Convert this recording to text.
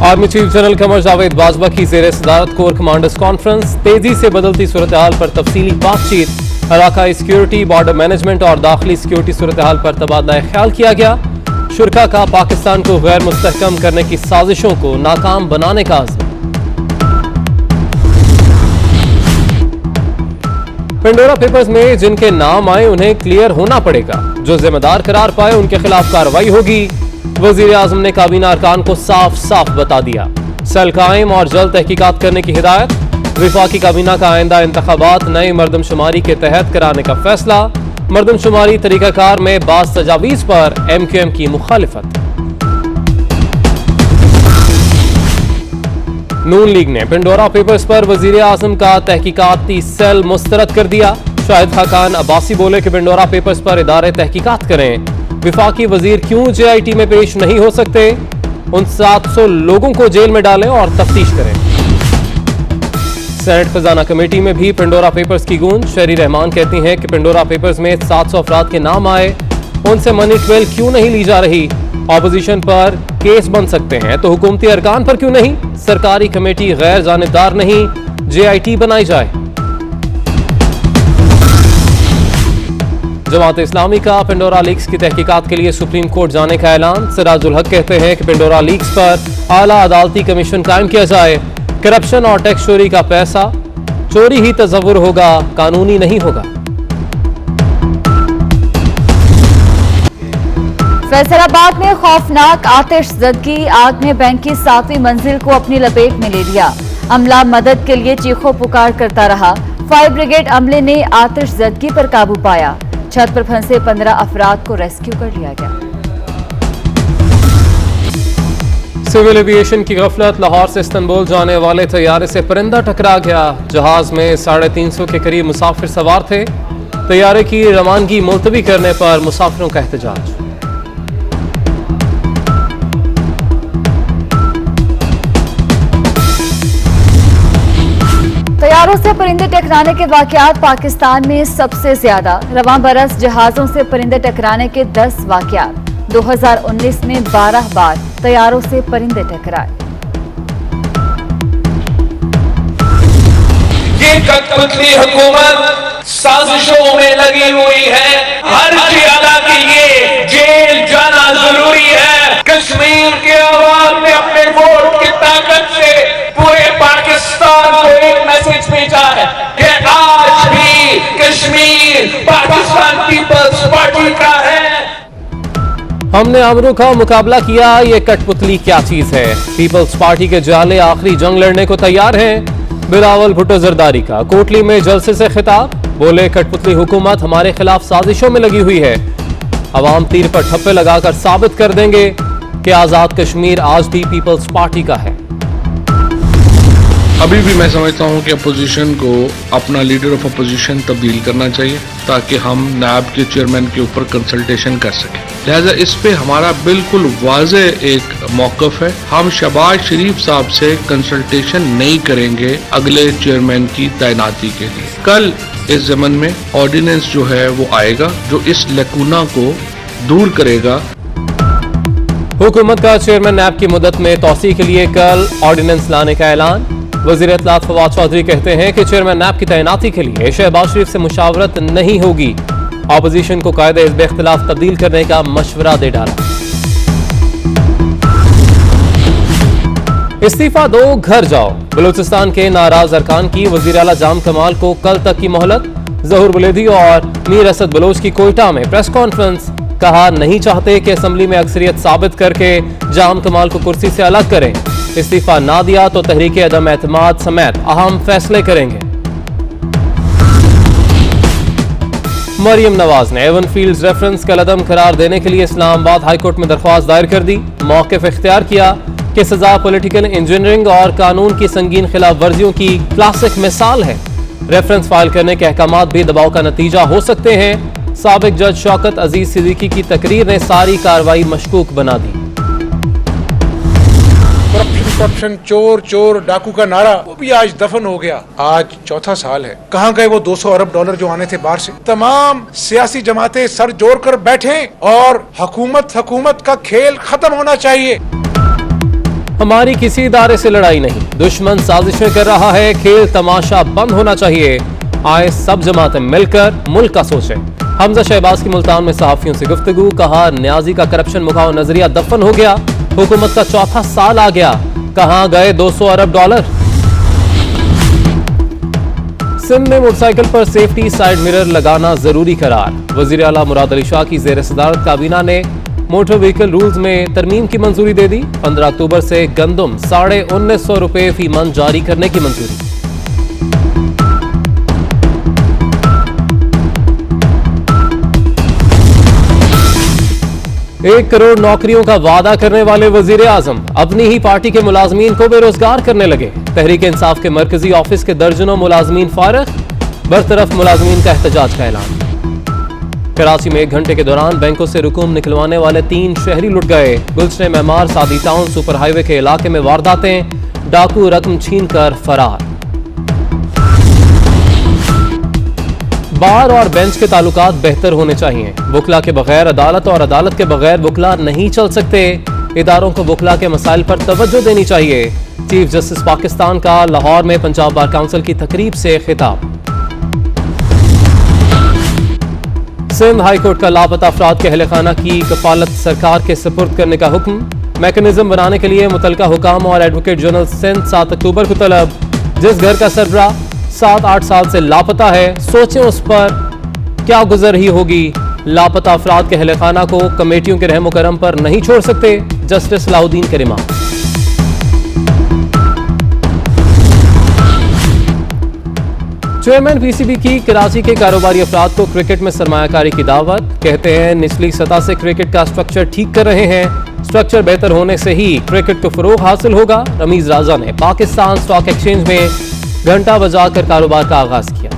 Army chief general Qamar Javed Bajwa की ज़ेर सदारत कोर कमांडर्स कॉन्फ्रेंस, तेजी से बदलती सूरत हाल पर तफसीली बातचीत, इलाकाई सिक्योरिटी, बॉर्डर मैनेजमेंट और दाखिली सिक्योरिटी सूरत हाल पर तबादला ख्याल किया गया। शुरका का पाकिस्तान को गैर मुस्तहकम करने की साजिशों को नाकाम बनाने का आज़म। पेंडोरा पेपर्स में जिनके नाम आए उन्हें क्लियर होना पड़ेगा, जो जिम्मेदार करार पाए उनके खिलाफ कार्रवाई होगी। वजीर आजम ने काबीना अरकान को साफ साफ बता दिया। सेल कायम और जल्द तहकीकात करने की हिदायत। विफाकी काबीना का आइंदा इंतखाबात नई मरदमशुमारी के तहत कराने का फैसला। मरदमशुमारी तरीकाकार में बाज़ तजावीज़ पर MQM की मुखालिफत। नून लीग ने पेंडोरा पेपर्स पर वजीर आजम का तहकीकाती सेल मुस्तरद कर दिया। शाहिद खाकान अब्बासी बोले कि पेंडोरा पेपर्स पर इदारे तहकीकात करें। विफाकी वजीर क्यों JIT में पेश नहीं हो सकते, उन 700 लोगों को जेल में डालें और तफ्तीश करें। सेनेट खजाना कमेटी में भी पेंडोरा पेपर्स की गूंज। शहरी रहमान कहती हैं कि पेंडोरा पेपर्स में 700 अफराद के नाम आए, उनसे मनी ट्रेल क्यों नहीं ली जा रही। ऑपोजिशन पर केस बन सकते हैं तो हुकूमती अरकान पर क्यों नहीं। सरकारी कमेटी गैर जानिबदार नहीं, JIT बनाई जाए। जमात इस्लामी का पेंडोरा लीक्स की तहकीकात के लिए सुप्रीम कोर्ट जाने का ऐलान। सिराजुल हक कहते हैं कि पेंडोरा लीक्स पर आला अदालती कमीशन कायम किया जाए। करप्शन और टैक्स चोरी का पैसा चोरी ही तस्वुर होगा, कानूनी नहीं होगा। फैसलाबाद में खौफनाक आतिशज़दगी, आग ने बैंक की 7वीं मंजिल को अपनी लपेट में ले लिया। अमला मदद के लिए चीखों पुकार करता रहा। फायर ब्रिगेड अमले ने आतिशज़दगी पर काबू पाया। छत पर फंसे 15 अफराद को रेस्क्यू कर लिया गया। सिविल एविएशन की गफलत, लाहौर से इस्तांबुल जाने वाले तैयारे से परिंदा टकरा गया। जहाज में 350 के करीब मुसाफिर सवार थे। तैयारे की रवानगी मुलतवी करने पर मुसाफिरों का एहतजाज। तैयारों से परिंदे टकराने के वाकयात पाकिस्तान में सबसे ज्यादा। रवां बरस जहाजों से परिंदे टकराने के 10 वाकयात। 2019 में 12 बार तैयारों से परिंदे टकराए। ये कठपुतली हुकूमत साजिशों में लगी हुई है। हर जिला के लिए जेल जाना जरूरी है। कश्मीर के अवाम ने अपने वोट की ताकत से पूरे पाकिस्तान को एक मैसेज भेजा है कि आज भी कश्मीर पाकिस्तान पीपल्स पार्टी का है। हमने आमरों का मुकाबला किया, ये कठपुतली क्या चीज है। पीपल्स पार्टी के जाले आखिरी जंग लड़ने को तैयार हैं। बिलावल भुट्टो जरदारी का कोटली में जलसे से खिताब, बोले कठपुतली हुकूमत हमारे खिलाफ साजिशों में लगी हुई है। अवाम तीर पर ठप्पे लगाकर साबित कर देंगे कि आजाद कश्मीर आज भी पीपल्स पार्टी का है। अभी भी मैं समझता हूं कि अपोजिशन को अपना लीडर ऑफ अपोजिशन तब्दील करना चाहिए ताकि हम नायब के चेयरमैन के ऊपर कंसल्टेशन कर सकें। लिहाजा इस पे हमारा बिल्कुल वाज़े एक मौक़िफ़ है। हम शहबाज शरीफ साहब से कंसल्टेशन नहीं करेंगे अगले चेयरमैन की तैनाती के लिए। कल इस ज़मन में ऑर्डिनेंस जो है वो आएगा जो इस लकूना को दूर करेगा। हुकूमत का चेयरमैन नैब की मुद्दत में तौसी के लिए कल ऑर्डिनेंस लाने का ऐलान। वज़ीर इत्तलात फवाद चौधरी कहते हैं कि चेयरमैन नैब की तैनाती के लिए शहबाज शरीफ से मुशावरत नहीं होगी। ऑपोजिशन को कायदे हिज़्ब इख्तिलाफ तब्दील करने का मशवरा दे डाला। इस्तीफा दो घर जाओ, बलूचिस्तान के नाराज अरकान की वज़ीर आला जाम कमाल को कल तक की मोहलत। ज़हूर बुलेदी और मीर असद बलोच की कोयटा में प्रेस कॉन्फ्रेंस, कहा नहीं चाहते कि असम्बली में अक्सरियत साबित करके जाम कमाल को कुर्सी से अलग करें। इस्तीफा ना दिया तो तहरीक अदम एतमाद समेत अहम फैसले करेंगे। मरियम नवाज ने एवन फील्ड्स रेफरेंस कलअदम करार देने के लिए इस्लामाबाद हाईकोर्ट में दरख्वास्त दायर कर दी। मौक़िफ़ इख्तियार किया कि सजा पॉलिटिकल इंजीनियरिंग और कानून की संगीन खिलाफ वर्जियों की क्लासिक मिसाल है। रेफरेंस फाइल करने के अहकामात भी दबाव का नतीजा हो सकते हैं। साबिक जज शौकत अजीज सिद्दीकी की तकरीर ने सारी कार्रवाई मशकूक बना दी। करप्शन, चोर चोर डाकू का नारा वो भी आज दफन हो गया। आज चौथा साल है। कहाँ गए वो 200 अरब डॉलर जो आने थे बाहर से। तमाम सियासी जमातें सर जोड़कर बैठे और हुकूमत का खेल खत्म होना चाहिए। हमारी किसी इदारे से लड़ाई नहीं, दुश्मन साजिशें कर रहा है, खेल तमाशा बंद होना चाहिए। आए सब जमातें मिलकर मुल्क का सोचें। हमजा शहबाज की मुल्तान में सहाफियों से गुफ्तगू, कहा न्याजी का करप्शन मुखाओ नजरिया दफन हो गया, हुकूमत का चौथा साल आ गया, कहां गए 200 अरब डॉलर। सिंध में मोटरसाइकिल पर सेफ्टी साइड मिरर लगाना जरूरी करार, वजीर आला मुराद अली शाह की जेर सदारत काबीना ने मोटर व्हीकल रूल्स में तरमीम की मंजूरी दे दी। 15 अक्टूबर से गंदम 1950 रुपए फी मन जारी करने की मंजूरी। 1 करोड़ नौकरियों का वादा करने वाले वजीर आजम अपनी ही पार्टी के मुलाजमीन को बेरोजगार करने लगे। तहरीक इंसाफ के मरकजी ऑफिस के दर्जनों मुलाजमीन फारिग, बरतरफ मुलाजमीन का एहतजाज का ऐलान। कराची में 1 घंटे के दौरान बैंकों से रकूम निकलवाने वाले 3 शहरी लुट गए। गुलशन मेमार सादी टाउन सुपर हाईवे के इलाके में वारदातें, डाकू रकम छीनकर फरार। बार और बेंच के ताल्लुकात बेहतर होने चाहिए, वकला के बगैर अदालत और अदालत के बगैर वकला नहीं चल सकते। इदारों को वकला के मसाइल पर तवज्जो देनी चाहिए। चीफ जस्टिस पाकिस्तान का लाहौर में पंजाब बार काउंसिल की तकरीब से खिताब। सिंध हाई कोर्ट का लापता अफराद के अहले खाना की कफालत सरकार के सुपुर्द करने का हुक्म। मैकेनिज्म बनाने के लिए मुतलका हुकाम और एडवोकेट जनरल सिंध 7 अक्टूबर को तलब। जिस घर का सरबरा 7-8 साल से लापता है, सोचें उस पर क्या गुजर रही होगी। लापता अफराद के अहले खाना को कमेटियों के रहम करम पर नहीं छोड़ सकते, जस्टिस सलाहुद्दीन करीमा। चेयरमैन पीसीबी की कराची के कारोबारी अफराद को क्रिकेट में सरमायाकारी की दावत। कहते हैं निचली सतह से क्रिकेट का स्ट्रक्चर ठीक कर रहे हैं, स्ट्रक्चर बेहतर होने से ही क्रिकेट को फरोग हासिल होगा। रमीज राजा ने पाकिस्तान स्टॉक एक्सचेंज में घंटा बजाकर कारोबार का आगाज किया।